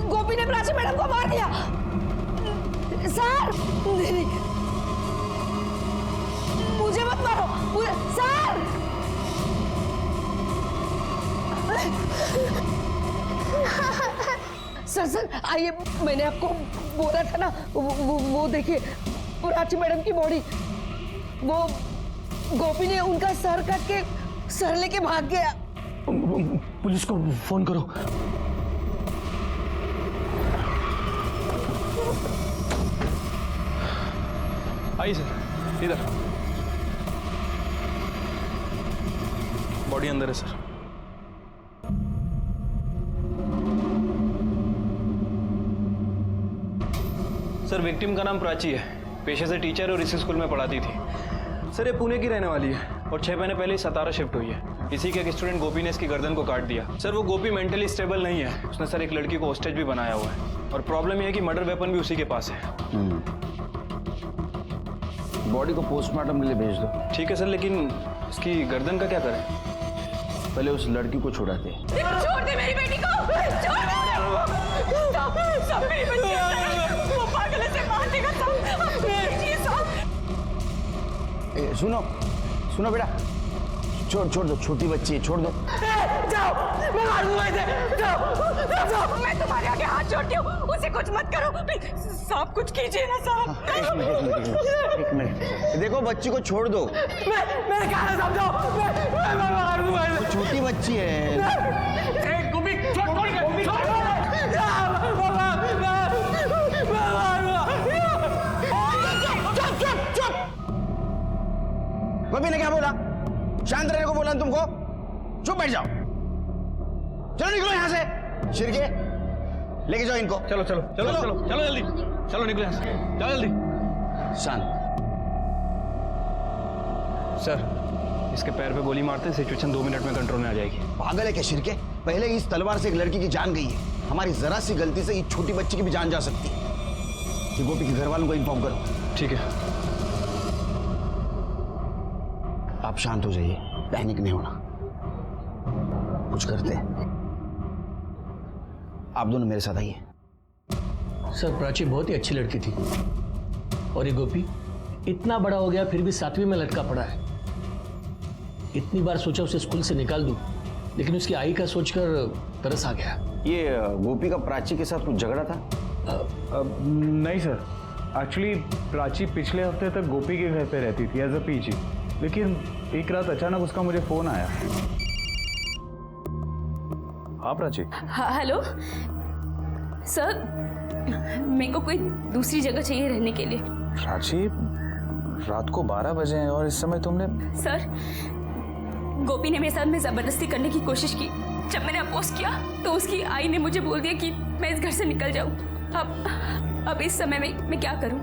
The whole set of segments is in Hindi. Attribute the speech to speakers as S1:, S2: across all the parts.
S1: गोपी ने प्राची मैडम को मार दिया। सर नहीं, मुझे मत मारो सर। सर आइए, मैंने आपको बोला था ना, वो देखिए प्राची मैडम की बॉडी। वो गोपी ने उनका सर काट के सर लेके भाग गया।
S2: पुलिस को फोन करो।
S3: आइए सर, इधर। बॉडी अंदर है सर। सर विक्टिम का नाम प्राची है, पेशे से टीचर और इसी स्कूल में पढ़ाती थी। सर ये पुणे की रहने वाली है और 6 महीने पहले सतारा शिफ्ट हुई है। इसी के एक स्टूडेंट गोपी ने इसकी गर्दन को काट दिया। सर वो गोपी मेंटली स्टेबल नहीं है, उसने सर एक लड़की को होस्टेज भी बनाया हुआ है और प्रॉब्लम ये है कि मर्डर वेपन भी उसी के पास है।
S2: बॉडी को पोस्टमार्टम के लिए भेज दो।
S3: ठीक है सर, लेकिन इसकी गर्दन का क्या करें?
S2: पहले उस लड़की को छुड़ाते।
S1: छोड़ दे मेरी बेटी को, छोड़ दे। सब मेरी बच्ची है, वो पागल से मार देगा सब।
S2: सुनो सुनो बेटा, छोड़ दो, छोटी बच्ची है, छोड़ दो।
S1: जाओ, मैं मार दूंगा इसे। जाओ, मैं तुम्हारे आगे हाथ जोड़ती हूँ, उसे कुछ मत करो प्लीज। सब कुछ कीजिए ना साहब।
S2: एक मिनट, देखो बच्ची को छोड़ दो।
S1: मैं क्या समझाओ, मैं मार दूंगा इसे।
S2: छोटी बच्ची है।
S3: गोपी छोड़
S2: गोपी ने क्या बोला? शांत रहने को बोला तुमको? चुप बैठ जाओ। चलो निकलो यहाँ से। शिरके लेके जाओ इनको।
S3: चलो चलो चलो चलो चलो जल्दी, चलो निकलो यहाँ से, जाओ जल्दी।
S2: शांत।
S3: सर इसके पैर पे गोली मारते सिचुएशन 2 मिनट में कंट्रोल में आ जाएगी।
S2: पागल है क्या शिरके? पहले इस तलवार से एक लड़की की जान गई है, हमारी जरा सी गलती से इस छोटी बच्ची की भी जान जा सकती है। कि गोपी के घर वालों को इन्फॉर्म करो।
S3: ठीक है।
S2: आप शांत हो जाइए, पैनिक नहीं होना, कुछ करते हैं। आप दोनों मेरे साथ आइए।
S4: सर प्राची बहुत ही अच्छी लड़की थी और ये गोपी इतना बड़ा हो गया फिर भी 7वीं में लटका पड़ा है। इतनी बार सोचा उसे स्कूल से निकाल दूं, लेकिन उसकी आई का सोचकर तरस आ गया।
S2: ये गोपी का प्राची के साथ कुछ झगड़ा था?
S5: नहीं सर, एक्चुअली प्राची पिछले हफ्ते तक गोपी के घर पे रहती थी एज अ पीजी, लेकिन एक रात अचानक उसका मुझे फोन आया। हाँ प्राची।
S6: हेलो सर, मेरे को कोई दूसरी जगह चाहिए रहने के लिए।
S5: प्राची रात को 12 बजे हैं और इस समय तुमने?
S6: सर गोपी ने मेरे साथ में जबरदस्ती करने की कोशिश की। जब मैंने अपोज किया तो उसकी आई ने मुझे बोल दिया कि मैं इस घर से निकल जाऊं। अब इस समय में मैं क्या करूं?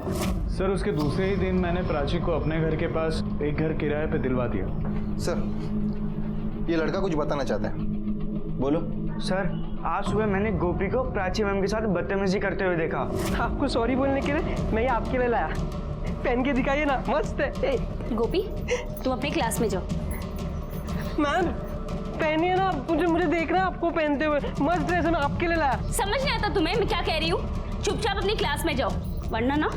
S5: सर उसके दूसरे ही दिन मैंने प्राची को अपने घर के पास एक घर किराए पे दिलवा दिया।
S7: सर ये लड़का कुछ बताना चाहता है।
S2: बोलो।
S8: सर आज सुबह मैंने गोपी को प्राची मैम के साथ बदतमीजी करते हुए देखा।
S1: आपको सॉरी बोलने के लिए मैं ये आपके लिए लाया। पहन के दिखाइए ना, मस्त है।
S6: गोपी तुम अपने क्लास में जाओ।
S1: मैम पहनिए ना, मुझे देखना है आपको पहनते हुए, मस्त ड्रेस है, मैं आपके लिए लाया।
S6: समझ नहीं आता तुम्हें मैं क्या कह रही हूँ? चुपचाप अपनी क्लास में जाओ, वरना ना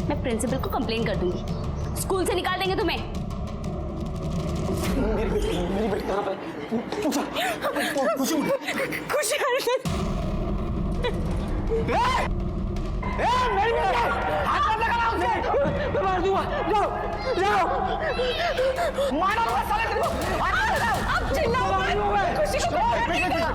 S6: मैं प्रिंसिपल को कंप्लेन कर दूंगी, स्कूल से निकाल देंगे तुम्हें।
S2: मेरी बेटी कहाँ पे?
S1: खुशी मेरी बेटी, हाथ मत लगाना उसे, मैं मार दूंगा। जाओ जाओ, मारो साले को, हाथ लगाओ। अब चिल्लाओ मत, खुशी को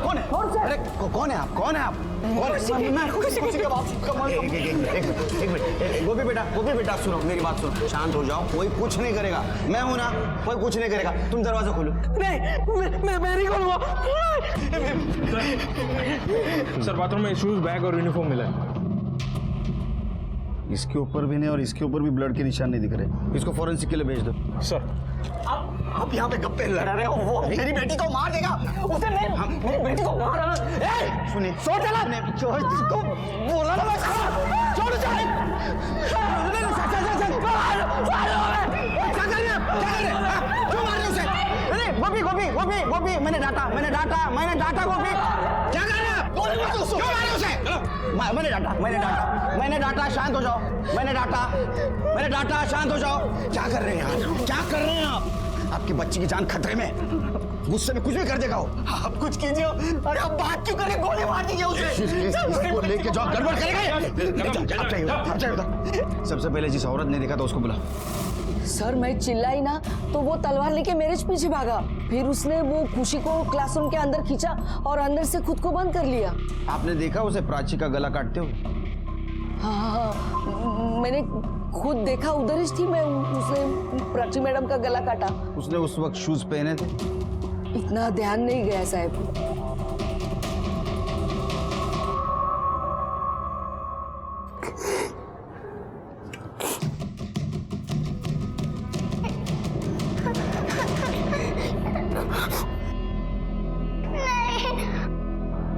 S2: कौन है? अरे कौन है आप? कौन है आप? मैं खुशी के बाप का। एक मिनट, गोपी बेटा सुनो, मेरी बात सुनो, शांत हो जाओ। कोई कुछ नहीं करेगा, मैं हूं ना, कोई कुछ नहीं करेगा। तुम दरवाजा खोलो।
S1: नहीं मैं नहीं खोलूंगा।
S5: सर बाथरूम में शूज, बैग और यूनिफॉर्म मिला है।
S2: इसके ऊपर भी नहीं और इसके ऊपर भी ब्लड के निशान नहीं दिख रहे। इसको फॉरेंसिक के लिए भेज दो।
S5: सर
S2: आप यहाँ पे गप्पे लड़ा रहे हो, वो मेरी बेटी को मार देगा। उसे नहीं, मेरी बेटी को मार रहा है। सुनिए, छोड़ इसको, बोला ना मैं, छोड़ चल। क्यों मार रहे उसे? अरे गोपी, मैंने डांटा गोपी। क्यों मारे उसे? मैंने डांटा, शांत हो जाओ। मैंने डांटा, शांत हो जाओ। क्या कर रहे हैं यार? क्या कर रहे हैं आप? आपकी बच्ची की जान खतरे में। गुस्से में कुछ भी कर देगा वो। आप कुछ कीजिए। अरे आप बात क्यों करें? गोली मार दीजिए उसे। इसको लेके जाओ, गड़बड़ करेगा। सबसे पहले जिस औरत ने देखा था उसको बुला।
S1: सर मैं चिल्लाई ना तो वो तलवार लेके मेरे पीछे भागा। फिर उसने वो खुशी को क्लासरूम के अंदर खींचा और अंदर से खुद को बंद कर लिया।
S2: आपने देखा उसे प्राची का गला काटते हुए?
S1: हाँ, मैंने खुद देखा, उधर ही थी मैं। उसने प्राची मैडम का गला काटा।
S2: उसने उस वक्त शूज पहने थे?
S1: इतना ध्यान नहीं गया साहब।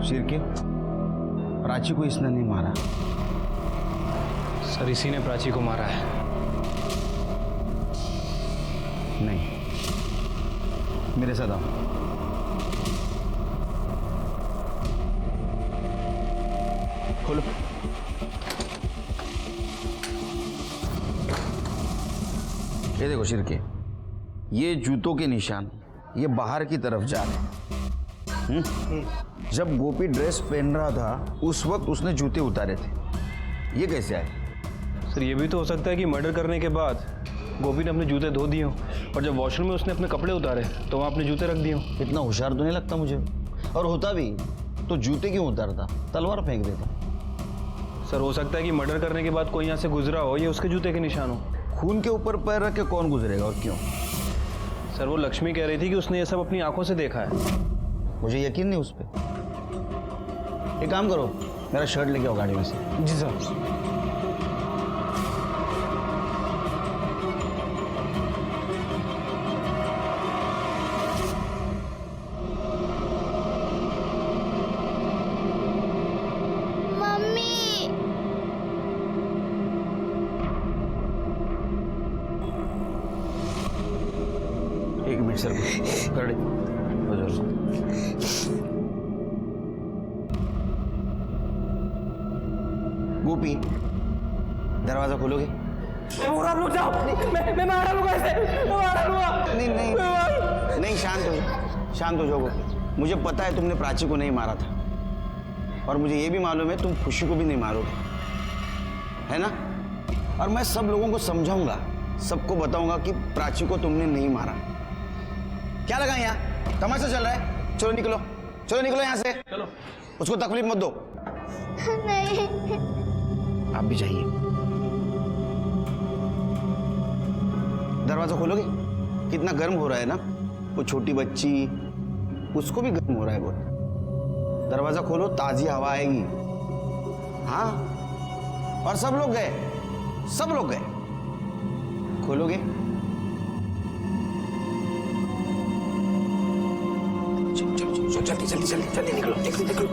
S2: शिर्के, प्राची को इसने नहीं मारा।
S3: सर इसी ने प्राची को मारा है।
S2: नहीं, मेरे साथ आओ। खोलो। ये देखो शिर्के, ये जूतों के निशान ये बाहर की तरफ जा रहे हैं। जब गोपी ड्रेस पहन रहा था उस वक्त उसने जूते उतारे थे। ये कैसे आए?
S3: सर ये भी तो हो सकता है कि मर्डर करने के बाद गोपी ने अपने जूते धो दिए हों और जब वॉशरूम में उसने अपने कपड़े उतारे तो वहाँ अपने जूते रख दिए हों।
S2: इतना होशियार तो नहीं लगता मुझे। और होता भी तो जूते क्यों उतारता, तलवार फेंक देता।
S3: सर हो सकता है कि मर्डर करने के बाद कोई यहाँ से गुजरा हो, ये उसके जूते के निशान हो।
S2: खून के ऊपर पैर रख के कौन गुजरेगा और क्यों?
S3: सर वो लक्ष्मी कह रही थी कि उसने ये सब अपनी आंखों से देखा है।
S2: मुझे यकीन नहीं उस पर। एक काम करो, मेरा शर्ट लेके आओ गाड़ी में से।
S5: जी सर।
S2: एक मिनट सर, कर गोपी, दरवाजा खोलोगे?
S8: मैं मारा लूंगा इसे।
S2: नहीं, शांत हो जाओ गोपी। मुझे पता है तुमने प्राची को नहीं मारा था और मुझे ये भी मालूम है तुम खुशी को भी नहीं मारोगे, है ना? और मैं सब लोगों को समझाऊंगा, सबको बताऊंगा कि प्राची को तुमने नहीं मारा। क्या लगा यहाँ? तमाशा चल रहा है? चलो निकलो यहाँ से। चलो, उसको तकलीफ मत दो।
S9: नहीं,
S2: आप भी जाइए। दरवाजा खोलोगे? कितना गर्म हो रहा है ना, वो छोटी बच्ची, उसको भी गर्म हो रहा है बहुत। दरवाजा खोलो, ताजी हवा आएगी। हाँ, और सब लोग गए। खोलोगे? चलो, जल्दी निकलो।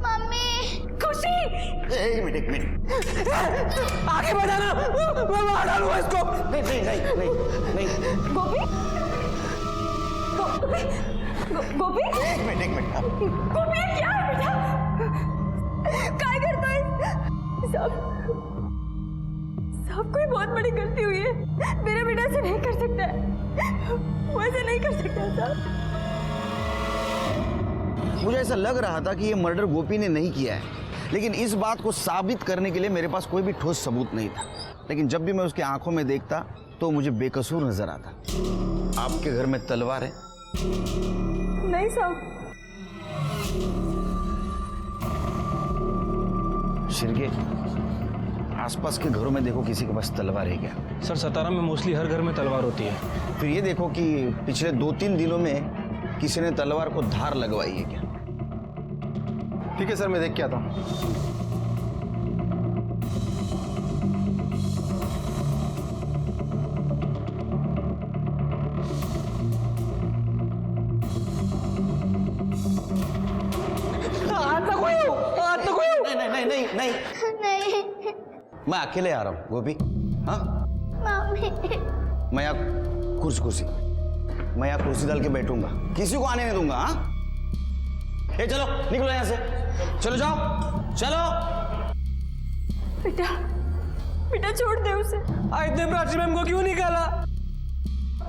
S9: मम्मी।
S6: खुशी
S2: एक मिनट।
S8: आगे बढ़ाना, मैं मार डालूंगा इसको।
S2: नहीं।
S6: गोपी गोपी
S2: एक मिनट।
S6: गोपी ये क्या है बेटा? क्या करता है? सब कोई बहुत बड़ी गलती हुई है। मेरा बेटा ऐसे नहीं कर सकता है, वो ऐसे नहीं कर सकता साहब।
S2: मुझे ऐसा लग रहा था कि ये मर्डर गोपी ने नहीं किया है, लेकिन इस बात को साबित करने के लिए मेरे पास कोई भी ठोस सबूत नहीं था। लेकिन जब भी मैं उसकी आंखों में देखता तो मुझे बेकसूर नजर आता। आपके घर में तलवार है?
S6: नहीं साहब।
S2: शिर्के, आसपास के घरों में देखो किसी के पास तलवार है क्या?
S3: सर सतारा में मोस्टली हर घर में तलवार होती है।
S2: फिर ये देखो कि पिछले 2-3 दिनों में किसी ने तलवार को धार लगवाई है क्या?
S7: ठीक है सर, मैं देख के आता हूँ।
S2: नहीं नहीं नहीं
S9: नहीं
S2: मैं अकेले आ रहा हूँ गोपी। हाँ
S9: मम्मी
S2: मैं यहाँ कुर्सी मैं यहाँ कुर्सी डाल के बैठूंगा, किसी को आने नहीं दूंगा। हाँ ए चलो निकलो यहाँ से, चलो जाओ चलो।
S6: बेटा बेटा छोड़ दे उसे।
S3: आज इतने प्राची मैम को क्यों निकाला?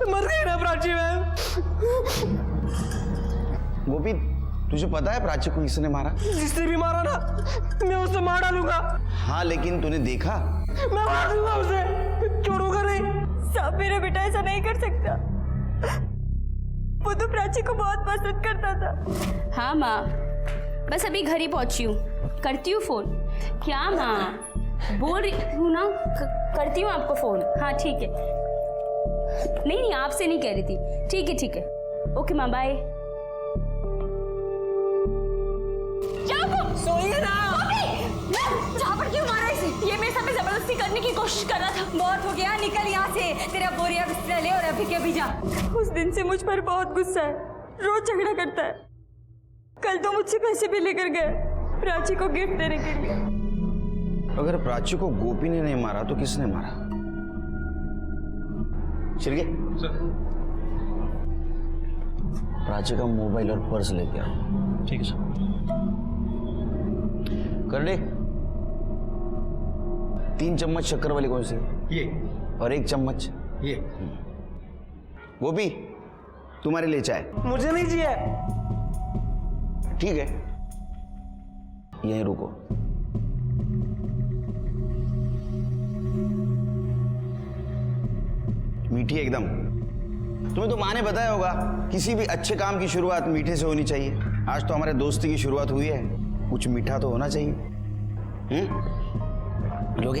S3: मर गई ना प्राची मैम।
S2: गोपी तुझे पता है प्राची को किसने मारा?
S3: जिसने भी मारा ना मैं उसे मार डालूंगा।
S2: हाँ लेकिन तूने देखा?
S3: मैं मार दूंगा उसे, छोड़ूंगा नहीं।
S6: साहब मेरा बेटा ऐसा नहीं कर सकता, वो तो प्राची को बहुत पसंद करता था। हाँ माँ, बस अभी घर ही पहुंची हूँ, करती हूँ फोन। क्या माँ बोल रही हूँ ना, करती हूँ आपको फोन। हाँ ठीक है। नहीं आपसे नहीं कह रही थी। ठीक है ओके माँ बाय। सोइए ना। जहाँ पर क्यों मारा इसे? ये मेरे साथ जबरदस्ती करने की कोशिश कर रहा था। बहुत हो गया, निकल यहाँ से। तेरा बोरिया बिस्तर ले और अभी के अभी जा। उस दिन से मुझ पर बहुत गुस्सा है, रोज झगड़ा करता है। कल तो मुझसे पैसे भी लेकर गए प्राची को गिफ्ट देने के लिए।
S2: अगर प्राची को गोपी ने नहीं मारा तो किसने मारा? चलिए प्राची का मोबाइल और पर्स लेके आओ।
S3: ठीक है सर।
S2: कर दे। 3 चम्मच शक्कर वाली कौन सी?
S7: ये
S2: और 1 चम्मच
S7: ये
S2: गोपी तुम्हारे लिए चाय।
S3: मुझे नहीं चाहिए।
S2: ठीक है यहीं रुको। मीठी एकदम। तुम्हें तो माँ ने बताया होगा किसी भी अच्छे काम की शुरुआत मीठे से होनी चाहिए। आज तो हमारे दोस्ती की शुरुआत हुई है, कुछ मीठा तो होना चाहिए। लोगे?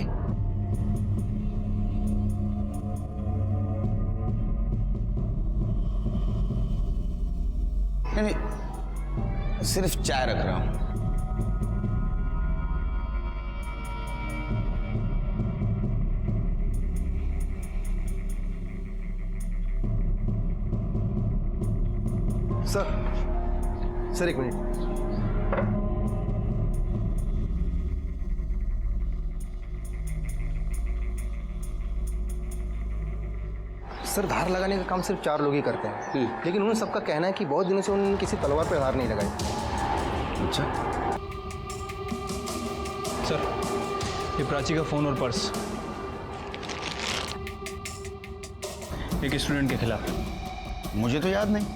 S2: नहीं सिर्फ चाय रख रहा हूं।
S7: Sir 1 minute. सर धार लगाने का काम सिर्फ 4 लोग ही करते हैं, लेकिन उन सबका कहना है कि बहुत दिनों से उन्होंने किसी तलवार पे धार नहीं लगाई।
S2: अच्छा
S3: सर ये प्राची का फोन और पर्स एक स्टूडेंट के खिलाफ।
S2: मुझे तो याद नहीं।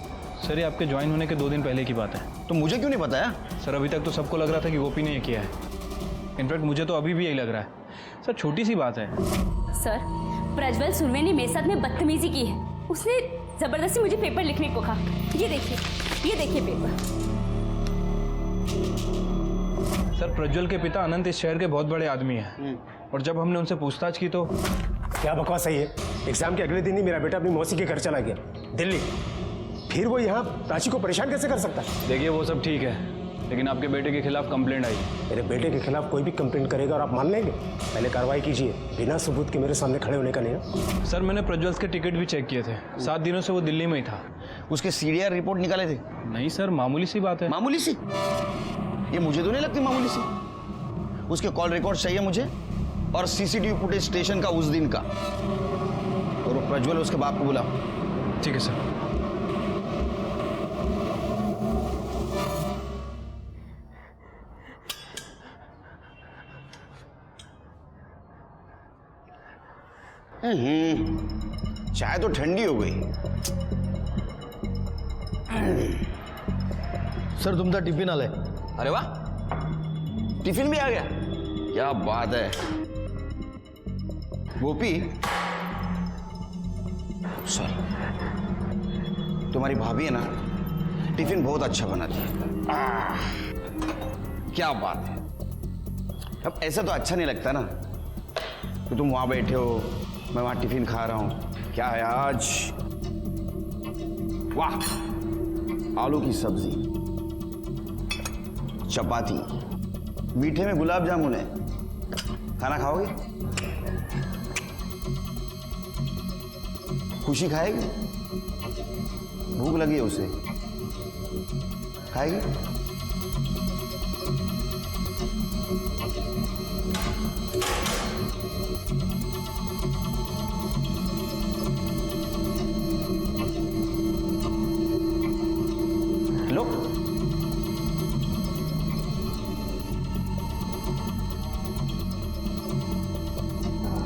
S3: सर ये आपके ज्वाइन होने के 2 दिन पहले की बात है।
S2: तो मुझे क्यों नहीं बताया?
S3: सर अभी तक तो सबको लग रहा था कि गोपी ने ये किया है। इनफैक्ट मुझे तो अभी भी यही लग रहा है। सर छोटी सी बात है।
S6: सर प्रज्वल सुरवे ने मेरे साथ में बदतमीजी की है। उसने जबरदस्ती मुझे पेपर लिखने को कहा। ये देखिए पेपर।
S3: सर प्रज्वल के पिता अनंत इस शहर के बहुत बड़े आदमी हैं और जब हमने उनसे पूछताछ की तो
S10: क्या बकवास है ये? एग्जाम के अगले दिन ही मेरा बेटा अपनी मौसी के घर चला गया दिल्ली, फिर वो यहाँ प्राची को परेशान कैसे कर सकता है?
S3: देखिए वो सब ठीक है, लेकिन आपके बेटे के खिलाफ कंप्लेंट आई।
S10: मेरे बेटे के खिलाफ कोई भी कंप्लेंट करेगा और आप मान लेंगे? पहले कार्रवाई कीजिए, बिना सबूत के मेरे सामने खड़े होने का नहीं है।
S3: सर मैंने प्रज्वल के टिकट भी चेक किए थे, 7 दिनों से वो दिल्ली में ही था।
S2: उसके CDR रिपोर्ट निकाले थे?
S3: नहीं सर मामूली सी बात है।
S2: मामूली सी? ये मुझे तो नहीं लगती मामूली सी। उसके कॉल रिकॉर्ड चाहिए मुझे और CCTV फुटेज स्टेशन का उस दिन का। और वो प्रज्वल उसके बाप को बुलाओ।
S3: ठीक है सर।
S2: चाय तो ठंडी हो गई।
S7: सर तुमचा टिफिन आलाय।
S2: अरे वाह, टिफिन भी आ गया, क्या बात है। गोपी सर तुम्हारी भाभी है ना, टिफिन बहुत अच्छा बनाती है। क्या बात है। अब ऐसा तो अच्छा नहीं लगता ना कि तुम वहां बैठे हो, मैं वहां टिफिन खा रहा हूं। क्या है आज? वाह, आलू की सब्जी, चपाती, मीठे में गुलाब जामुन है। खाना खाओगे? खुशी खाएगी? भूख लगी है उसे, खाएगी? लो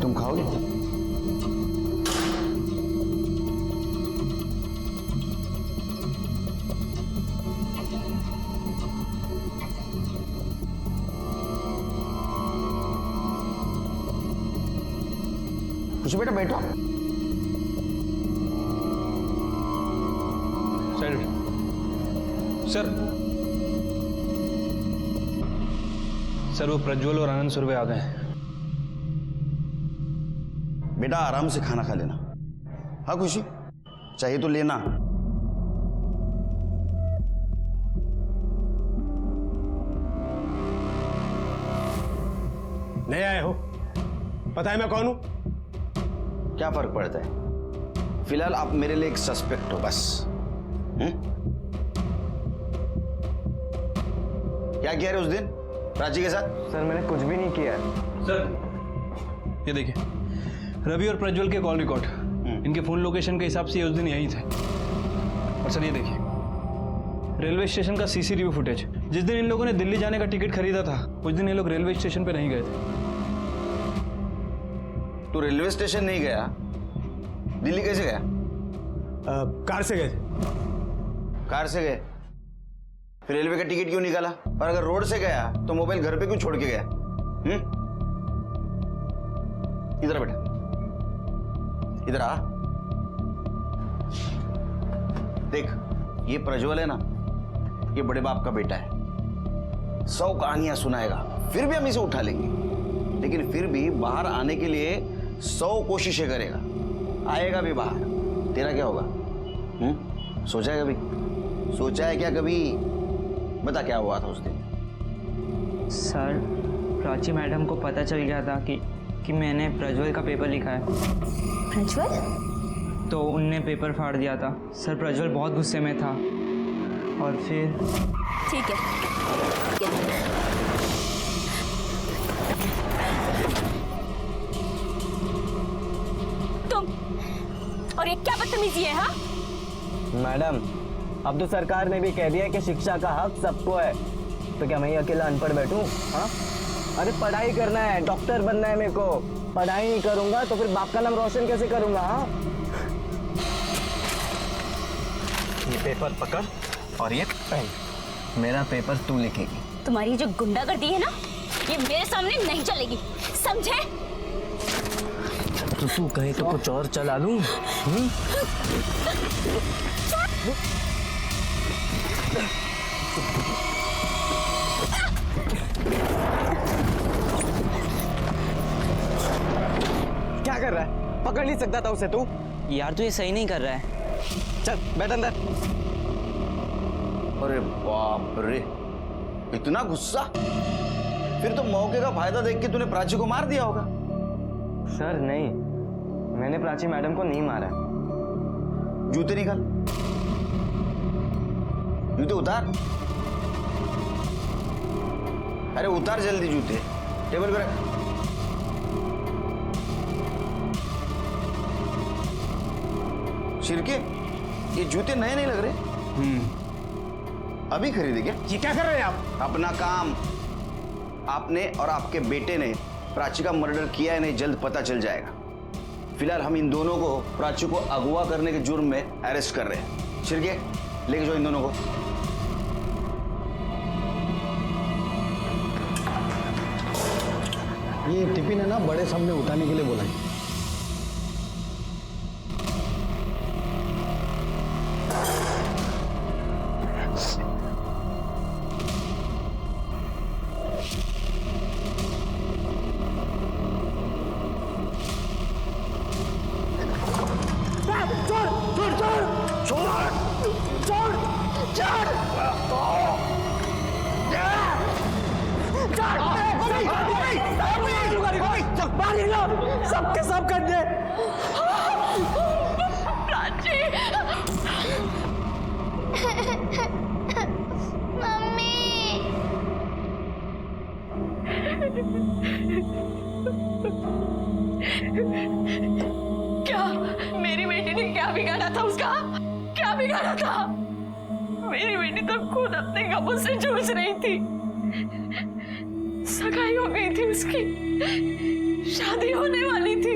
S2: तुम खाओगे? खुशी बेटा बैठो।
S3: सर सर वो प्रज्वल और आनंद सुरभि आ गए हैं।
S2: बेटा आराम से खाना खा लेना। हाँ खुशी, चाहिए तो लेना।
S10: नए आए हो, पता है मैं कौन हूं?
S2: क्या फर्क पड़ता है? फिलहाल आप मेरे लिए एक सस्पेक्ट हो बस। क्या किया रे उस दिन प्राची के साथ?
S8: सर मैंने कुछ भी नहीं किया है।
S3: सर ये देखिए, रवि और प्रज्वल के कॉल रिकॉर्ड, इनके फोन लोकेशन के हिसाब से ये उस दिन यहीं थे। और सर ये देखिए, रेलवे स्टेशन का सीसीटीवी फुटेज। जिस दिन इन लोगों ने दिल्ली जाने का टिकट खरीदा था, उस दिन ये लोग रेलवे स्टेशन पे नहीं गए थे।
S2: तू रेलवे स्टेशन नहीं गया, दिल्ली कैसे गया?
S10: कार से गए थे।
S2: कार से गए, फिर रेलवे का टिकट क्यों निकाला? और अगर रोड से गया तो मोबाइल घर पे क्यों छोड़ के गया? इधर बेटा, इधर आ। देख, ये प्रज्वल है ना, ये बड़े बाप का बेटा है। 100 कहानियां सुनाएगा, फिर भी हम इसे उठा लेंगे। लेकिन फिर भी बाहर आने के लिए 100 कोशिशें करेगा, आएगा भी बाहर। तेरा क्या होगा? सोचा है कभी? सोचा है क्या कभी? बता क्या हुआ था उस दिन?
S8: सर प्राची मैडम को पता चल गया था कि मैंने प्रज्वल का पेपर लिखा है।
S6: प्रज्वल?
S8: तो उनने पेपर फाड़ दिया था। सर प्रज्वल बहुत गुस्से में था और फिर
S6: ठीक है। तुम और ये क्या बदतमीजी है? हाँ
S8: मैडम, अब तो सरकार ने भी कह दिया कि शिक्षा का हक सबको है, तो क्या मैं ही अकेला अनपढ़ बैठूं? हाँ, अरे पढ़ाई करना है, डॉक्टर बनना है मेरे को। पढ़ाई नहीं करूंगा तो फिर बाप का नाम रोशन कैसे करूंगा? हाँ, ये पेपर पकड़ और ये पेन, मेरा पेपर तू लिखेगी।
S6: तुम्हारी जो गुंडागर्दी है ना, ये मेरे सामने नहीं चलेगी, समझे?
S8: तो तू कहे तो कुछ और चला लूं? क्या कर रहा है? पकड़ नहीं सकता था उसे तू? यार तू ये सही नहीं कर रहा है। चल बैठ अंदर।
S2: अरे बाप रे, इतना गुस्सा? फिर तो मौके का फायदा देख के तूने प्राची को मार दिया होगा।
S8: सर नहीं, मैंने प्राची मैडम को नहीं मारा।
S2: जूते निकाल, जूते उतार। अरे उतार जल्दी जूते, टेबल पे रख। शिरके, ये जूते नए नहीं लग रहे। अभी खरीदे क्या?
S10: ये क्या कर रहे हैं आप?
S2: अपना काम। आपने और आपके बेटे ने प्राची का मर्डर किया है, नहीं जल्द पता चल जाएगा। फिलहाल हम इन दोनों को प्राची को अगवा करने के जुर्म में अरेस्ट कर रहे हैं। शिरके, लेके जाओ इन दोनों को।
S7: ये टिफिन है ना, बड़े सामने उठाने के लिए बोला है।
S10: सबके सब कर दे।
S9: मम्मी
S6: क्या मेरी बेटी ने क्या बिगाड़ा था उसका? क्या बिगाड़ा था? मेरी बेटी तो खुद अपने गमों से जूझ रही थी। सगाई हो गई थी उसकी, शादी होने वाली थी,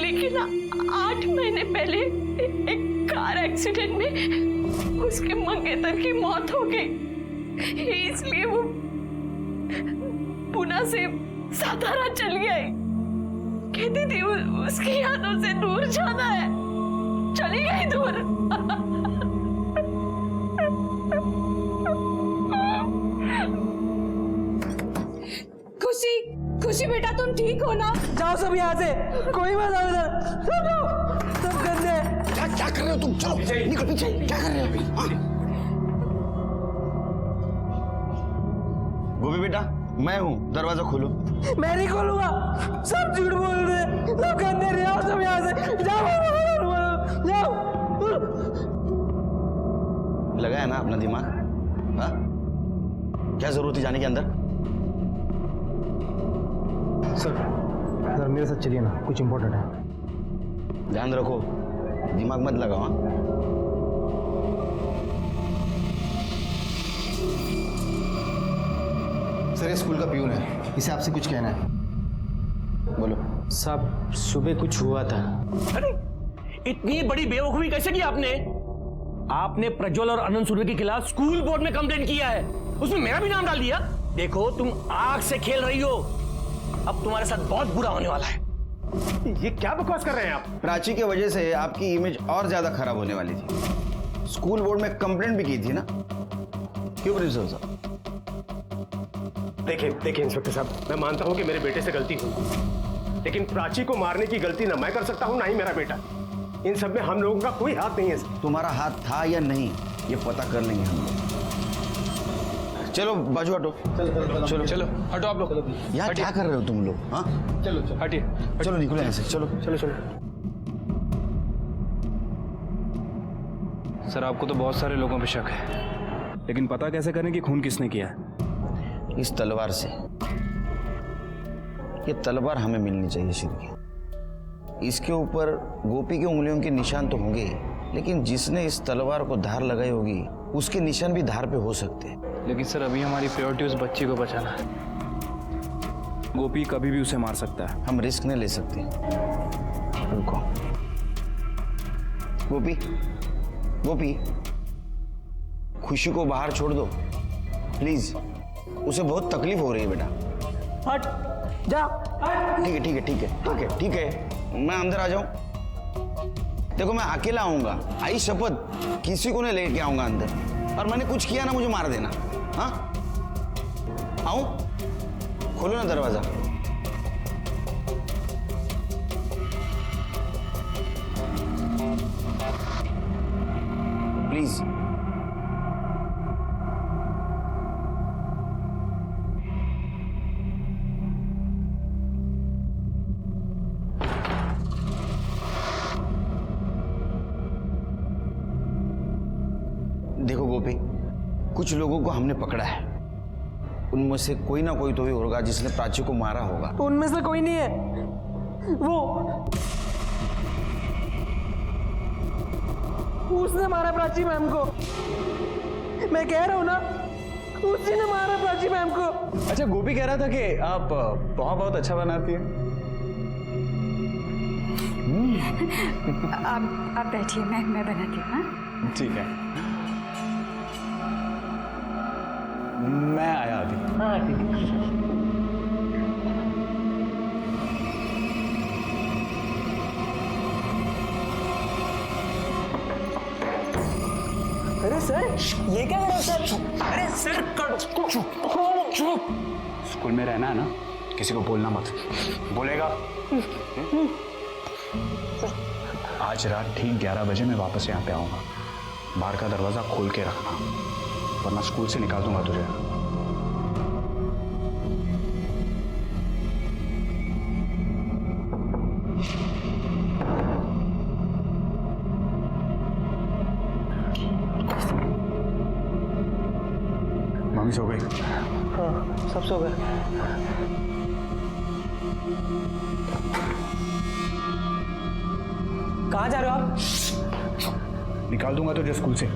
S6: लेकिन 8 महीने पहले एक कार एक्सीडेंट में उसके मंगेतर की मौत हो गई। इसलिए वो पुणे से सातारा चली आई। कहती थी उसकी यादों से दूर जाना है, चली गई दूर। खुशी, खुशी बेटा तुम ठीक हो ना?
S11: जाओ सब यहाँ से, कोई मत आओ इधर। सब गंदे।
S2: क्या कर रहे हो तुम? चलो निकल पीछे। क्या कर रहे हो? हाँ? गोपी बेटा, मैं हूँ, दरवाजा खोलो।
S11: मैं नहीं खोलूंगा, सब झूठ बोल रहे हैं, सब गंदे रहे। आओ सब यहाँ से, जाओ जाओ।
S2: लगा है ना अपना दिमाग? हाँ? क्या जरूरत है जाने के अंदर?
S7: सर मेरे साथ चलिए ना, कुछ इम्पोर्टेंट है।
S2: ध्यान रखो, दिमाग मत लगाओ। हाँ?
S7: सर ये स्कूल का प्यून है, इसे आपसे कुछ कहना है। बोलो।
S4: साहब सुबह कुछ हुआ था। अरे इतनी बड़ी बेवकूफी कैसे की आपने? आपने प्रज्वल और अनंत सुर्वे के खिलाफ स्कूल बोर्ड में कंप्लेंट किया है, उसमें मेरा भी नाम डाल दिया। देखो तुम आग से खेल रही हो, अब तुम्हारे साथ बहुत बुरा होने वाला है।
S10: ये क्या बकवास कर रहे हैं आप?
S2: प्राची की वजह से आपकी इमेज और ज्यादा खराब होने वाली थी। स्कूल बोर्ड में कंप्लेंट भी की थी ना? क्यों प्रिंसिपल साहब?
S10: देखिए इंस्पेक्टर साहब, मैं मानता हूं कि मेरे बेटे से गलती हुई, लेकिन प्राची को मारने की गलती ना मैं कर सकता हूं ना ही मेरा बेटा। इन सब में हम लोगों का कोई हाथ नहीं है सर।
S2: तुम्हारा हाथ था या नहीं, ये पता कर लेंगे हम लोग। चलो बाजू हटो।
S3: चलो चलो हटो आप लोग।
S2: यार क्या कर रहे हो तुम लोग? हाँ
S3: चलो हटिए।
S2: चलो निकलो यहाँ से। चलो
S10: चलो चलो।
S3: सर आपको तो बहुत सारे लोगों पे शक है, लेकिन पता कैसे करें कि खून किसने किया है?
S2: इस तलवार से। ये तलवार हमें मिलनी चाहिए श्री। इसके ऊपर गोपी की उंगलियों के निशान तो होंगे, लेकिन जिसने इस तलवार को धार लगाई होगी उसके निशान भी धार पे हो सकते हैं।
S3: लेकिन सर अभी हमारी प्रायोरिटी उस बच्ची को बचाना है। गोपी कभी भी उसे मार सकता है।
S2: हम रिस्क नहीं ले सकते। रुको। गोपी, गोपी, खुशी को बाहर छोड़ दो प्लीज, उसे बहुत तकलीफ हो रही है बेटा।
S11: हट जा।
S2: ठीक है ठीक है ठीक है ठीक है ठीक है, मैं अंदर आ जाऊं? देखो मैं अकेला आऊंगा, आई शपथ, किसी को नहीं लेके आऊंगा अंदर। और मैंने कुछ किया ना मुझे मार देना। हाँ आऊं? खोलो ना दरवाजा। प्लीज। देखो गोपी, कुछ लोगों को हमने पकड़ा है, उनमें से कोई ना कोई तो भी होगा जिसने प्राची को मारा होगा।
S11: उनमें से कोई नहीं है। वो उसने मारा प्राची मैम को। मैं कह रहा हूं ना, उसी ने मारा प्राची मैम को।
S5: अच्छा गोपी कह रहा था कि आप पोहा बहुत अच्छा बनाती है।
S6: आप बैठिए, मैं बनाती हूँ। हाँ
S5: ठीक है, मैं आया अभी।
S11: हाँ ठीक है। अरे सर, ये क्या कर रहे हो सर? अरे सर चुप।
S5: स्कूल में रहना है ना, किसी को बोलना मत। बोलेगा? आज रात ठीक 11 बजे मैं वापस यहाँ पे आऊँगा। बाहर का दरवाज़ा खोल के रखना, वरना स्कूल से निकाल दूंगा तुझे। मम्मी सो गई?
S3: हाँ सब सो गए।
S11: कहाँ जा रहे हो आप?
S5: निकाल दूंगा तुझे स्कूल से।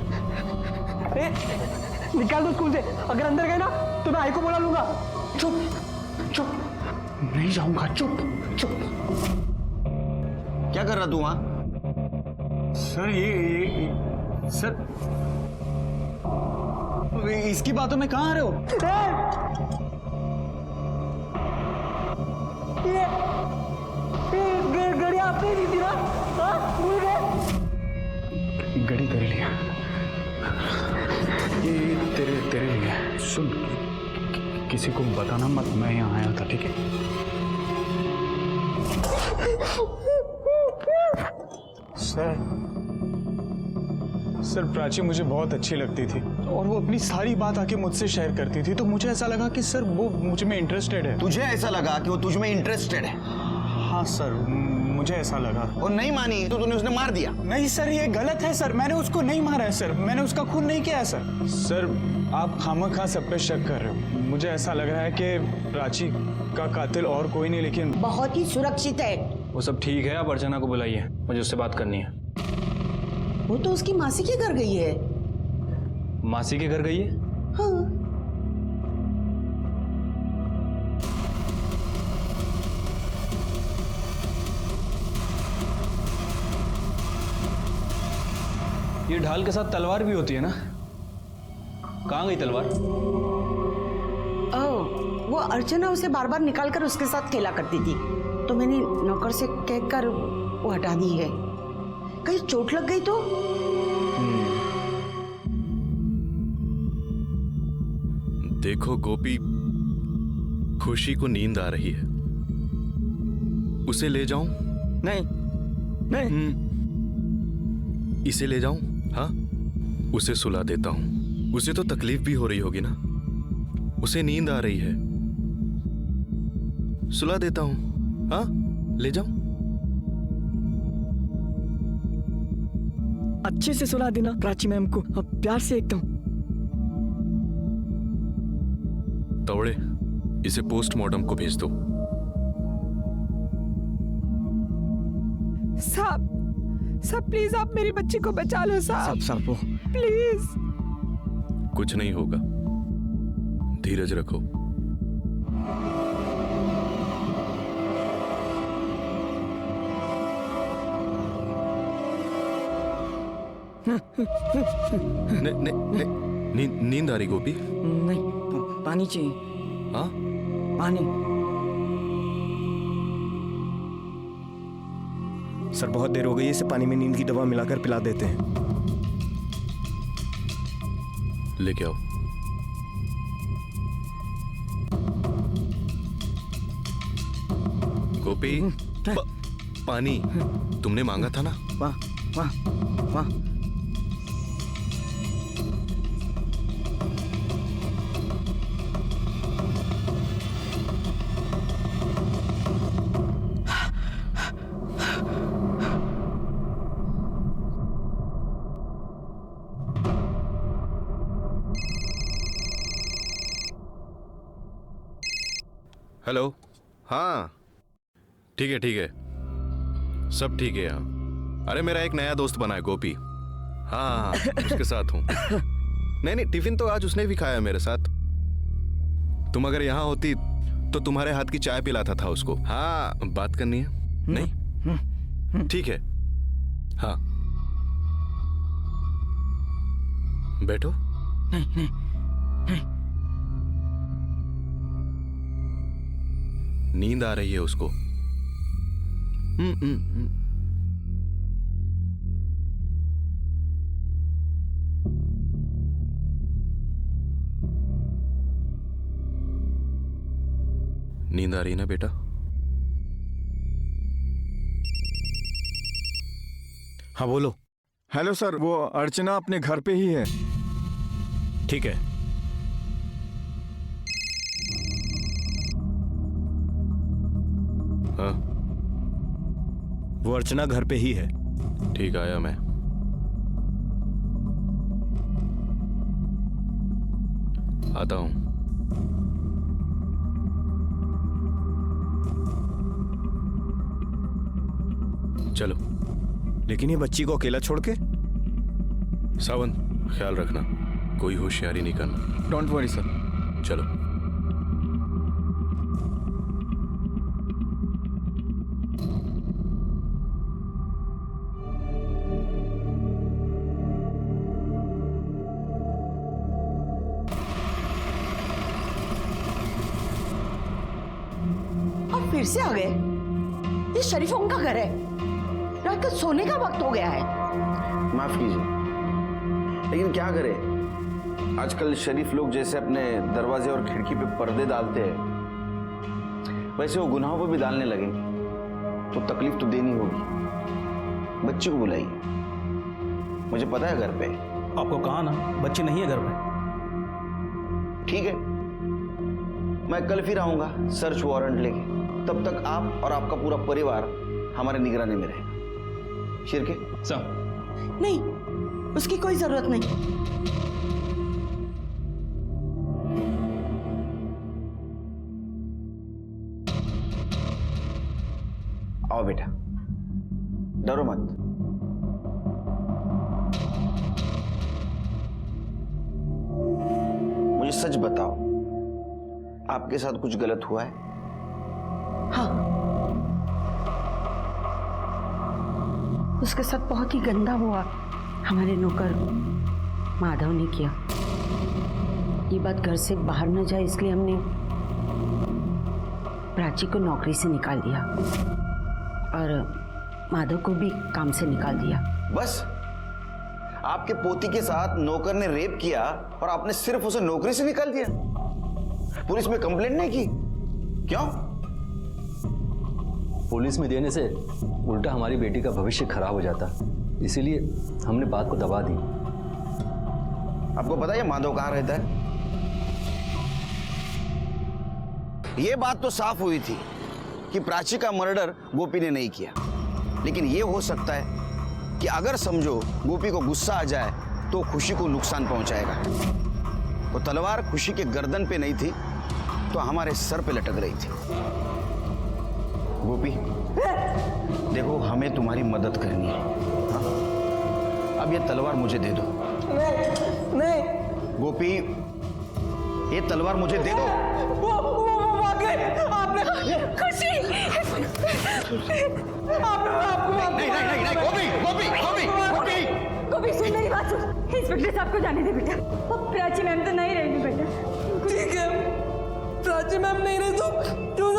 S11: निकाल दो स्कूल से। अगर अंदर गए ना तो मैं आई को बुला लूंगा।
S5: चुप चुप, नहीं जाऊंगा। चुप चुप।
S2: क्या कर रहा तू वहां?
S5: सर ये सर, इसकी बातों में कहाँ आ रहे हो?
S11: ये घड़ी आपने दी थी ना? हाँ, भूल गए?
S5: घड़ी कर लिया। ये तेरे लिए है। सुन, किसी को बताना मत, मैं यहाँ आया था, ठीक है? सर प्राची मुझे बहुत अच्छी लगती थी और वो अपनी सारी बात आके मुझसे शेयर करती थी, तो मुझे ऐसा लगा कि सर वो मुझ में इंटरेस्टेड है।
S2: तुझे ऐसा लगा कि वो तुझ में इंटरेस्टेड है?
S5: हाँ सर, मुझे ऐसा लगा।
S2: और नहीं मानी तो तूने उसने मार दिया?
S5: नहीं सर, ये गलत है सर, मैंने उसको नहीं मारा है सर, मैंने उसका खून नहीं किया है सर। सर आप खामखा सब पे शक कर रहे हो। मुझे ऐसा लग रहा है कि प्राची का कातिल और कोई नहीं, लेकिन
S1: बहुत ही सुरक्षित है।
S3: वो सब ठीक है, आप अर्चना को बुलाइए, मुझे उससे बात करनी है।
S1: वो तो उसकी मासी के घर गई है।
S3: मासी के घर गई है?
S1: हाँ।
S3: ये ढाल के साथ तलवार भी होती है ना? कहाँ गई तलवार?
S1: वो अर्चना उसे बार बार निकाल कर उसके साथ खेला करती थी, तो मैंने नौकर से कहकर वो हटा दी है। कहीं चोट लग गई तो?
S12: देखो गोपी, खुशी को नींद आ रही है, उसे ले जाऊं?
S8: नहीं नहीं।
S12: इसे ले जाऊं? हाँ, उसे सुला देता हूं। उसे तो तकलीफ भी हो रही होगी ना, उसे नींद आ रही है, सुला देता हूं। हाँ, ले जाऊं?
S11: अच्छे से सुला देना प्राची मैम को, अब प्यार से एकदम।
S12: तवड़े, इसे पोस्टमार्टम को भेज दो।
S11: साहब प्लीज आप मेरी बच्ची को बचा लो साहब।
S8: साहब वो
S11: प्लीज।
S12: कुछ नहीं होगा, धीरज रखो। नींद आ रही गोपी?
S11: नहीं, पानी चाहिए।
S12: हाँ,
S11: पानी।
S7: सर बहुत देर हो गई है, इसे पानी में नींद की दवा मिलाकर पिला देते हैं।
S12: लेके आओ। गोपी, पानी तुमने मांगा था ना?
S11: वाह वाह वाह।
S12: हेलो। हाँ ठीक है, सब ठीक है यहाँ। अरे मेरा एक नया दोस्त बना है गोपी। हाँ उसके साथ हूँ। नहीं, टिफिन तो आज उसने भी खाया मेरे साथ। तुम अगर यहाँ होती तो तुम्हारे हाथ की चाय पिलाता था उसको। हाँ, बात करनी है? नहीं, ठीक है। हाँ बैठो।
S11: नहीं।
S12: नींद आ रही है उसको। नींद आ रही है ना बेटा?
S7: हाँ बोलो।
S13: हेलो सर, वो अर्चना अपने घर पे ही है।
S7: ठीक है।
S12: हाँ,
S7: वो अर्चना घर पे ही है।
S12: ठीक, आया मैं। आता हूं। चलो।
S13: लेकिन ये बच्ची को अकेला छोड़ के?
S12: सावंत, ख्याल रखना, कोई होशियारी नहीं करना।
S13: Don't worry sir.
S12: चलो।
S1: अब फिर से आ गए? ये शरीफों का घर है, रात का सोने का वक्त हो गया है।
S2: माफ कीजिए, लेकिन क्या करें, आजकल शरीफ लोग जैसे अपने दरवाजे और खिड़की पे पर्दे डालते हैं, वैसे वो गुनाहों पे भी डालने लगे, तो तकलीफ तो देनी होगी। बच्ची को बुलाइए, मुझे पता है घर पे।
S3: आपको कहा ना, बच्ची नहीं है घर पे।
S2: ठीक है, मैं कल फिर आऊंगा सर्च वारंट लेके। तब तक आप और आपका पूरा परिवार हमारे निगरानी में रहेगा। शिरके
S1: नहीं, उसकी कोई जरूरत नहीं।
S2: आओ बेटा, डरो मत। मुझे सच बताओ, आपके साथ कुछ गलत हुआ है?
S1: हाँ, उसके साथ बहुत ही गंदा हुआ हमारे नौकर माधव ने किया। ये बात घर से बाहर न जाए, इसलिए हमने प्राची को नौकरी से निकाल दिया और माधव को भी काम से निकाल दिया।
S2: बस? आपके पोती के साथ नौकर ने रेप किया और आपने सिर्फ उसे नौकरी से निकाल दिया? पुलिस में कंप्लेंट नहीं की? क्यों?
S14: पुलिस में देने से उल्टा हमारी बेटी का भविष्य खराब हो जाता, इसीलिए हमने बात को दबा दी।
S2: आपको पता है माधव कहां रहता है? यह बात तो साफ हुई थी कि प्राची का मर्डर गोपी ने नहीं किया, लेकिन यह हो सकता है कि अगर समझो गोपी को गुस्सा आ जाए तो खुशी को नुकसान पहुंचाएगा। वो तलवार खुशी के गर्दन पे नहीं थी तो हमारे सर पे लटक रही थी। गोपी, देखो, हमें तुम्हारी मदद करनी है। हाँ? अब ये तलवार मुझे दे दो।
S11: नहीं।
S2: गोपी, ये तलवार मुझे दे दो।
S11: आपने खुशी
S2: नहीं,
S6: गोपी सुन मेरी बात सुन। इंस्पेक्टर साहब को जाने दे बेटा, प्राची मैम तो नहीं रहेगी बेटा।
S11: ठीक है, प्राची मैम नहीं रही तो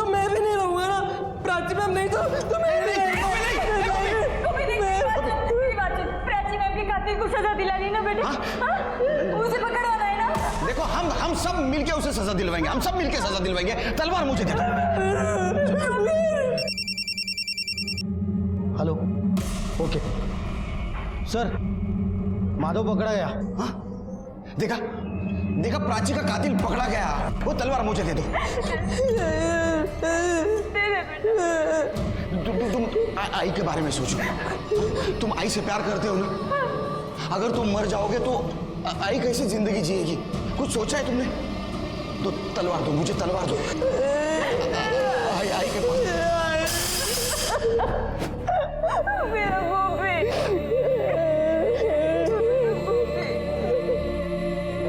S11: मैं भी नहीं रहूंगा ना। प्राची मैम नहीं तो मैं भी नहीं।
S6: मेरी बात सुन, प्राची मैम के कातिल को सजा दिलानी ना बेटा। उसे पकड़वाना है ना।
S2: देखो, हम सब मिलके उसे सजा दिलवाएंगे, हम सब मिलके सजा दिलवाएंगे। तलवार मुझे दे दो।
S7: हेलो, ओके सर, माधव पकड़ा गया।
S2: हाँ? देखा, प्राची का कातिल पकड़ा गया। वो तलवार मुझे दे दो। तुम आई के बारे में सोचो। तुम आई से प्यार करते हो ना? अगर तुम मर जाओगे तो आई कैसे जिंदगी जिएगी? कुछ सोचा है तुमने? तो तलवार दो, मुझे तलवार दो। आई के पास।
S6: मेरा गोपी,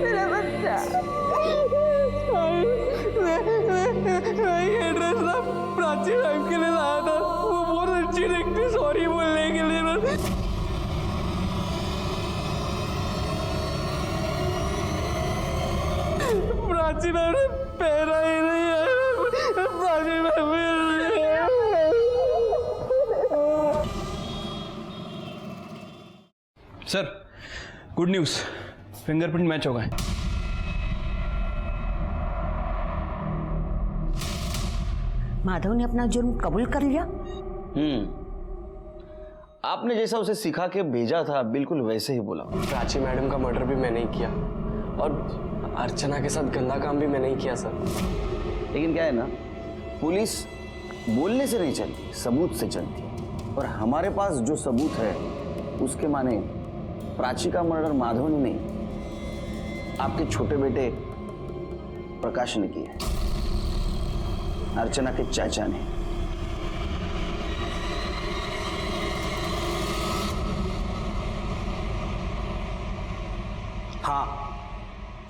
S6: मेरा बच्चा।
S11: मैं ये ड्रेस ना प्राची मैम के लिए लाया था। वो बहुत अच्छी लगती, सॉरी बोलने के लिए। प्राची मैम ने पहना ही नहीं है। Prachi ma'am
S3: sir, good news, fingerprint match हो गए।
S1: माधव ने अपना जुर्म कबूल कर लिया।
S2: आपने जैसा उसे सिखा के भेजा था बिल्कुल वैसे ही बोला।
S15: प्राची मैडम का मर्डर भी मैं नहीं किया और अर्चना के साथ गंदा काम भी मैं नहीं किया सर।
S2: लेकिन क्या है ना, पुलिस बोलने से नहीं चलती, सबूत से चलती है। और हमारे पास जो सबूत है उसके माने प्राची का मर्डर माधव ने नहीं, आपके छोटे बेटे प्रकाश ने किया है, अर्चना के चाचा ने।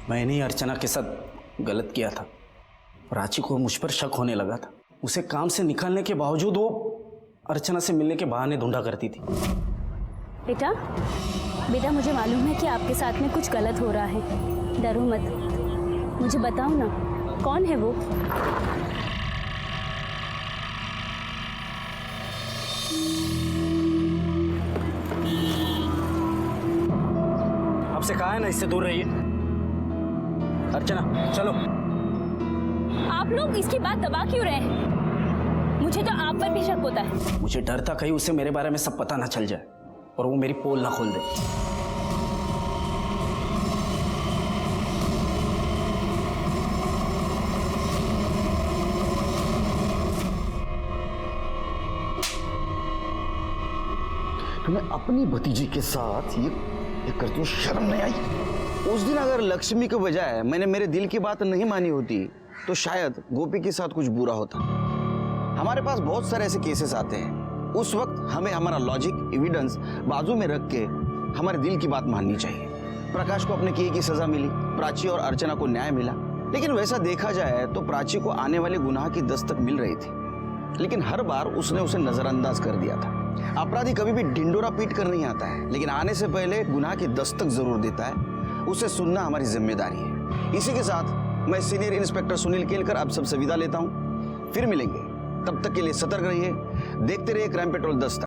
S16: मैंने ही अर्चना के साथ गलत किया था। प्राची को मुझ पर शक होने लगा था। उसे काम से निकालने के बावजूद वो अर्चना से मिलने के बहाने ढूंढा करती थी।
S6: बेटा बेटा मुझे मालूम है कि आपके साथ में कुछ गलत हो रहा है। डरो मत, मुझे बताओ ना, कौन है वो?
S16: आपसे कहा है ना इससे दूर रहिए। अर्चना चलो।
S6: आप लोग इसकी बात दबा क्यों रहे हैं? मुझे तो आप पर भी शक होता है।
S16: मुझे डर था कहीं उसे मेरे बारे में सब पता ना चल जाए और वो मेरी पोल ना खोल दे।
S2: तुम्हें अपनी भतीजी के साथ ये करती हूँ, शर्म नहीं आई? उस दिन अगर लक्ष्मी के बजाय मैंने मेरे दिल की बात नहीं मानी होती तो शायद गोपी के साथ कुछ बुरा होता। हमारे पास बहुत सारे ऐसे केसेस आते हैं, उस वक्त हमें हमारा लॉजिक एविडेंस बाजू में रख के हमारे दिल की बात माननी चाहिए। प्रकाश को अपने किए की सजा मिली, प्राची और अर्चना को न्याय मिला, लेकिन वैसा देखा जाए तो प्राची को आने वाले गुनाह की दस्तक मिल रही थी, लेकिन हर बार उसने उसे नजरअंदाज कर दिया था। अपराधी कभी भी ढिंडोरा पीट कर नहीं आता है, लेकिन आने से पहले गुनाह की दस्तक जरूर देता है। उसे सुनना हमारी जिम्मेदारी है। इसी के साथ मैं सीनियर इंस्पेक्टर सुनील केलकर आप सबसे विदा लेता हूं। फिर मिलेंगे, तब तक के लिए सतर्क रहिए, देखते रहिए क्राइम पेट्रोल 10 तक।